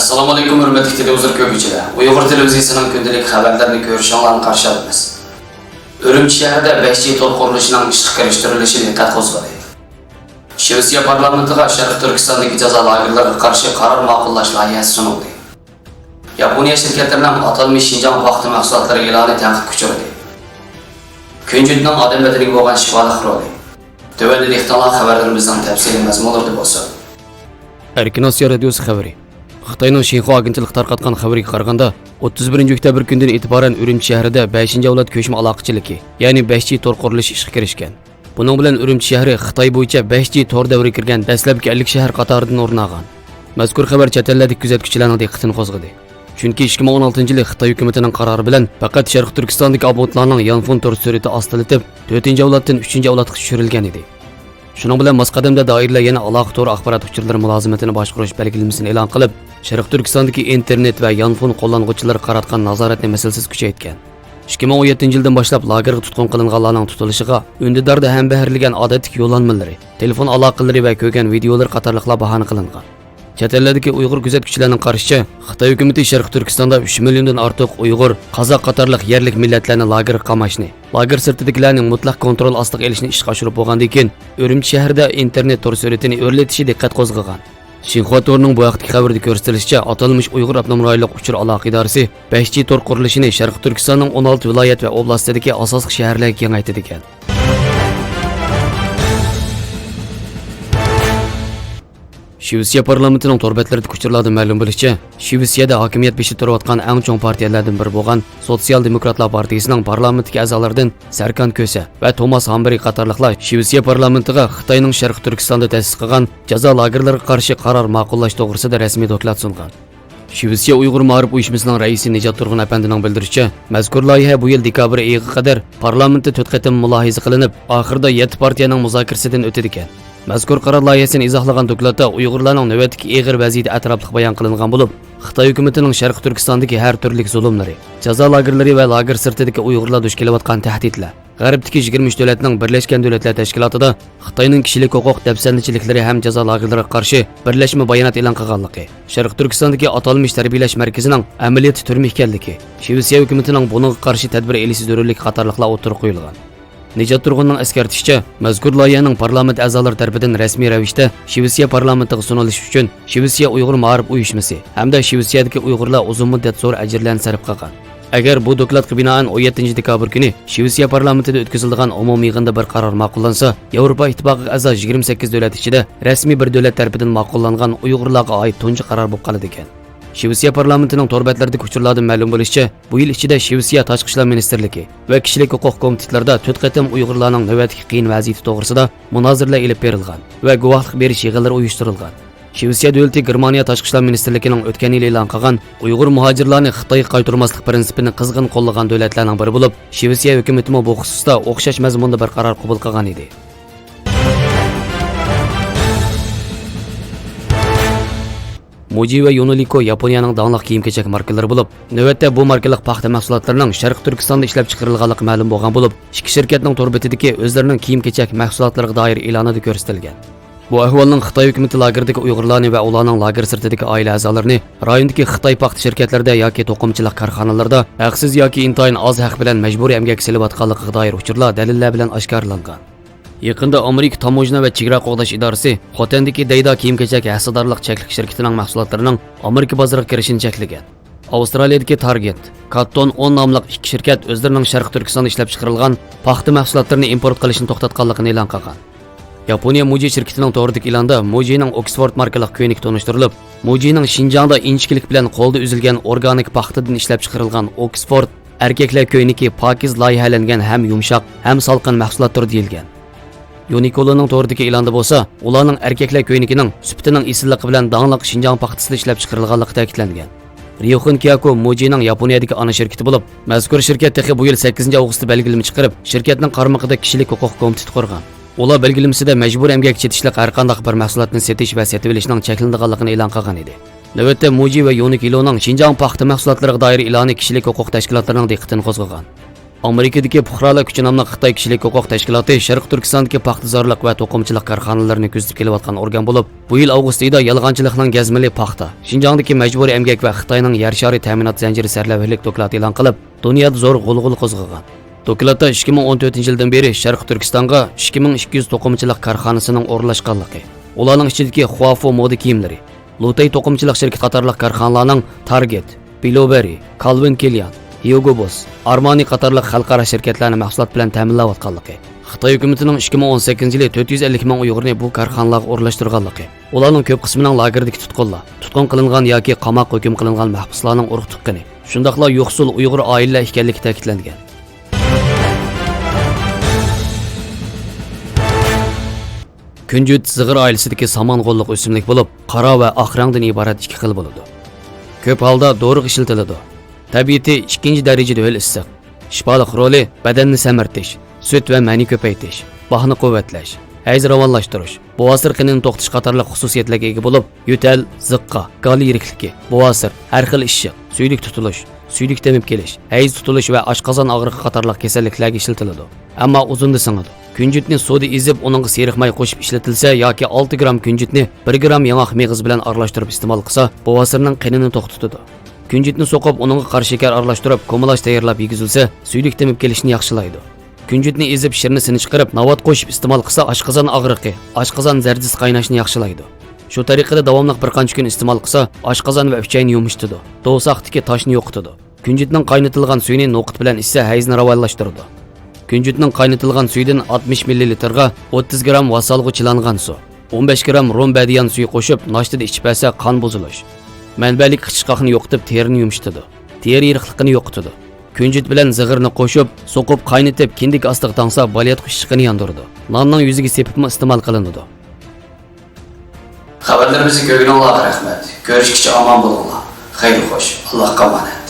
Assalamu alaikum hürmetli televizyon köpüçüler. Uygur televizyonunun gündelik haberlerini görüşenlerini karşı alınız. Ürümçi şehirde 5G tor kuruluşunun işçi karıştırılışını dikkat kozladı. Şivisiya parlamentiga Şarkı Türkistan'daki ceza lagerlerine karşı karar makullaş layihasi sunuldu. Yaponiya şirketlerinin atalmış Şinjan paxta mahsulotları ilanı tanqid kuchirdi. Kunjutning odam bedeniga bo'lgan shifolik roli. Tövende dehqonlar xabarlarimizdan tafsili mazmunlarda bo'lsin. Erkin Osiyo radiosi xabari. Xitoyning Xinhua agentlik tarqatgan xabariga qaraganda 31 oktyabr kunidan e'tiboran Urumchi shahrida 5-avlod ko'chma aloqachiligi, ya'ni 5G tor qurilishi ishga kirishgan. Buning bilan Urumchi shahri Xitoy bo'yicha 5G tor davriga kirgan dastlabki 50 shahar qatoridan o'rin olgan. Mazkur xabar chet ellardagi kuzatuvchilarning diqqatini qo'zg'adi. Chunki 2016-yil Xitoy hukumatining qarori bilan faqat Sharq Turkistondagi abonentlarning Yanfon tor surati ostilatib 4-avloddan 3-avlodga tushirilgan edi. Shuning bilan masqadamda doiralar yana aloqa tor axborot uchurlari mulozimatini boshqarish belgilamasini e'lon qilib, Sharq Turkistondagi internet va Yanfon qo'llanuvchilari qaratgan nazoratni mislsiz kuchaytgan. 2017-yildan boshlab lagerga tutqun qilinganlarning tutilishiga undidorda ham baharilgan odatdagi yo'llanmalari, telefon aloqalari va ko'rgan videolar qatorliqlar bahona qilingan. Chet ellardagi Uyg'ur kuzatuvchilarining qarashicha, Xitoy hukumati Sharq Turkistonda 3 milliondan ortiq Uyg'ur, qozoq qatorliq yerlik millatlarni lagerga qamashni, lager sirtidagilarning mutlaq kontrol ostiga olishni ishga oshirib bo'lgandan keyin Urumchi shahrida internet tor suratini o'rlatishi diqqat qo'zg'agan. Xinhua torining bu vaqtdagi xabarda ko'rsatilishicha, atalmish Uyg'ur avtonom rayonlik uchur aloqa idorasi 5G tor qurilishini Sharq Turkistonning 16 viloyat va oblastidagi asosiy shaharlarga kengaytirdi ekan. Şivisiya parlamentining to'rbatlarida kuchirlarda ma'lum bo'lishicha, Shivisiyada hokimiyat beshib turayotgan eng chong partiyalardan biri bo'lgan Sotsial Demokratlar partiyasining parlamentdagi a'zolaridan Sarkan Ko'sa va Tomas Hamberi qatorliqlar Shivisiya parlamentiga Xitoyning Sharq Turkistonda ta'sis qilgan jazo lagerlariga qarshi qaror ma'qullash to'g'risida rasmiy doklad sungan. Shivisiya Uyg'ur ma'rif uyushmasining raisi Nijat Turg'un apandining bildirishicha, mazkur loyiha bu yil dekabr oyiga qadar parlamentda 4 qatim mulohiza qilinib, oxirida 7 partiyaning muzokarasidan o'tdi ekan. Mazkur qaror loyihasini izohlagan dokladda Uyg'urlarning navbatdagi og'ir vaziyati atrofli bayon qilingan bo'lib, Xitoy hukumatining Sharq Turkistondagi har turli zulmlari, jazo lagerlari va lager sirtidagi Uyg'urlar duch kelayotgan tahdidlar, G'arbdagi 23 davlatning Birlashgan Davlatlar Tashkilotida Xitoyning kishilik huquq dafsandichiliklari ham jazo lagerlariga qarshi birlashma bayonot e'lon qilganligi, Sharq Turkistondagi atalmish tarbiyalash markazining amaliyot turmi ekanligi, Shivisiya hukumatining bunga qarshi tadbir elishi zarurlik qatorliqlar o'tirib qo'yilgan. Nijat Turg'unning eskartishicha, mazkur loyihaning parlament a'zolari tomonidan rasmiy ravishda Shivisiya parlamentiga sunilishi uchun Shivisiya Uyg'ur ma'rif uyushmasi hamda Shivisiyadagi Uyg'urlar uzun muddat zo'r ajrlarni sarf qilgan. Agar bu dokladga binoan 17 dekabr kuni Shivisiya parlamentida o'tkazilgan umumiy yig'inda bir qaror ma'qullansa, Yevropa ittifoqiga a'zo 28 davlat ichida rasmiy bir davlat tomonidan ma'qullangan Uyg'urlarga oid tunji qaror bo'lib qoladi ekan. Shivisiya parlamentining to'rbatlarida kuchurlardan ma'lum bo'lishicha, bu yil ichida Shivisiya Tashqi ishlar ministrligi va kishilik huquq komitetlarida 4 qatim Uyg'urlarning navbatdagi qiyin vaziyati to'g'risida munozaralar ilib berilgan va guvohlik berish yig'inlari uyushtirilgan. Shivisiya davlati Germaniya Tashqi ishlar ministrligining o'tgan yil e'lon qilgan Uyg'ur muhojirlarni Xitoyga qaytarmaslik prinsipini qizg'in qo'llagan davlatlarning biri bo'lib, Shivisiya hukumati bu xususda o'xshash mazmunda bir qaror qabul qilgan edi. Muji va Yoneliko Yaponiyaning danglik kiyim-kechak markalari bo'lib, navbatda bu markalar paxta mahsulotlarining Sharq Turkistonda ishlab chiqarilganligi ma'lum bo'lgan bo'lib, ikki shirkatning to'rbatidagi o'zlarining kiyim-kechak mahsulotlariga doir e'lonida ko'rsatilgan. Bu ahvolning Xitoy hukumati lagerdagi Uyg'urlarni va ularning lager sirtidagi oila a'zolarini rayondagi Xitoy paxta shirkatlarida yoki to'qimchilik korxonalarida haqsiz yoki intayin oz haq bilan majburiy emgak silayotganligiga doir uchurlar dalillar bilan oshkorlangan. Yaqinda Amerika Tamojna va chegara qo'g'dash idorasi Xotandagi Dayda kiyim-kechak hassadorlik cheklik shirkatining mahsulotlarining Amerika bozoriga kirishini cheklagan. Avstraliyadagi Target, Cotton On nomli ikki shirkat o'zlarining Sharq Turkistonda ishlab chiqarilgan paxta mahsulotlarini import qilishni to'xtatganligini e'lon qilgan. Yaponiya Muji shirkatining to'g'ridagi e'londa Mujining Oxford markali ko'ynik tanishtirilib, Mujining Xinjiangda inchkilik bilan qo'lda uzilgan organik paxtadan ishlab chiqarilgan Oxford erkaklar ko'yniki pokiz loyihalangan ham yumshoq, ham salqin mahsulotdir deyilgan. Yoneiko'ning to'g'ridagi e'londa bo'lsa, ularning erkaklar ko'ynikining sufatining esilliqi bilan danglik Xinjiang paxtasida ishlab chiqarilganligi ta'kidlangan. Ryohun Kyako Mujining Yaponiyadagi ana shirkati bo'lib, mazkur shirkat texi bu yil 8 avgustda belgilama chiqarib, shirkatning qarmog'ida kishilik huquq komiteti qurgan. Ular belgilamasida majbur emgak chetishlik har qanday bir mahsulotni setish va sotib olishning cheklanganligini e'lon qilgan edi. Navbatda Muji va Yoneiko'ning Xinjiang paxta mahsulotlariga doir e'loni kishilik huquq tashkilotlarining diqqatini qo'zg'agan. Amerikadagi Puhralar kuchi nomli Xitoy kishilik huquq tashkiloti Sharq Turkistondagi paxtazorlik va to'qimchilik korxonalarini kuzatib kelayotgan organ bo'lib, bu yil avgust oyida yolg'onchilikning gazmali paxta, Xinjiangdagi majburiy emgak va Xitoyning yer shari ta'minot zanjiri sarlavhalik doklad e'lon qilib, dunyoda zo'r g'ulg'ul qo'zg'agan. Dokladda 2014 yildan beri Sharq Turkistonga 2200 to'qimchilik korxonasining o'rnashganligi, ularning ichidagi Huafo moda kiyimlari, Lutay to'qimchilik shirkati qatorliq korxonalarning Target, Blueberry, Calvin Klein, Hugo Boss, Armani qatorliq xalqaro shirkatlarni mahsulot bilan ta'minlayotganligi, Xitoy hukumatining 2018 yili 450 ming Uyg'urni bu korxonalarga o'rlashtirganligi, ularning ko'p qismining lagerdagi tutqun qilingan yoki qamoq hukm qilingan mahbuslarning urug' tuqqani, shundaqla yo'qsul Uyg'ur oilalar ekanligi ta'kidlangan. Kunjut zig'ir oilasidagi samong'olliq o'simlik bo'lib, qora va oq rangdan iborat ikki xil bo'ladi. Ko'p holda doriga ishlatiladi. Tabiati ikkinchi darajada ho'l issiq. Shifoliq roli badanni samartish, sut va mani ko'paytirish, bahni quvvatlash, hayz ravonlashtirish, bovasir qinini to'xtatish qatorliq xususiyatlarga ega bo'lib, yo'tal, ziqqa, gali yirikligi, bovasir, har xil ishiq, suydik tutilish, suydik temib kelish, hayz tutilish va oshqozon og'riqi qatorliq kasalliklarga ishlatiladi. Ammo uzunda singadi. Kunjutni suvda ezib, uningga seriqmay qo'shib ishlatilsa yoki 6 gram kunjutni 1 gram yong'oq meg'iz bilan aralashtirib iste'mol qilsa, bovasirning qinini to'xtatadi. Kunjutni so'qib, uningga qora shakar aralashtirib, ko'malash tayyorlab yegizilsa, suydik temib kelishni yaxshilaydi. Kunjutni ezib, shirnisini chiqarib, navat qo'shib iste'mol qilsa, oshqozon og'riqi, oshqozon zardisi qaynashni yaxshilaydi. Shu tariqada davomli bir qancha kun iste'mol qilsa, oshqozon va uchayni yumshatadi, do'saqdagi toshni yo'qitadi. Kunjutning qaynatilgan suyini noqit bilan ichsa, hayzni ravonlashtiradi. Kunjutning qaynatilgan suyidan 60 ml ga 30 gram vasalg'u chilangan suv, 15 gram rom badiyan suyi qo'shib, nashtida ichib olsa qon buzilish, manbalik qichqoqni yo'qitib, terini yumshatadi, teri yiriqligini yo'qitadi. Kunjut bilan zig'irni qo'shib, so'qib qaynatib, kindik ostiga tangsa, balyat qushchiqini yondiradi. Nonning yuziga sepibmi iste'mol qilinadi. Xabarlarimizni ko'rganingizga rahmat. Ko'rishguncha omon bo'linglar. Xayr xo'sh. Allohga omonat.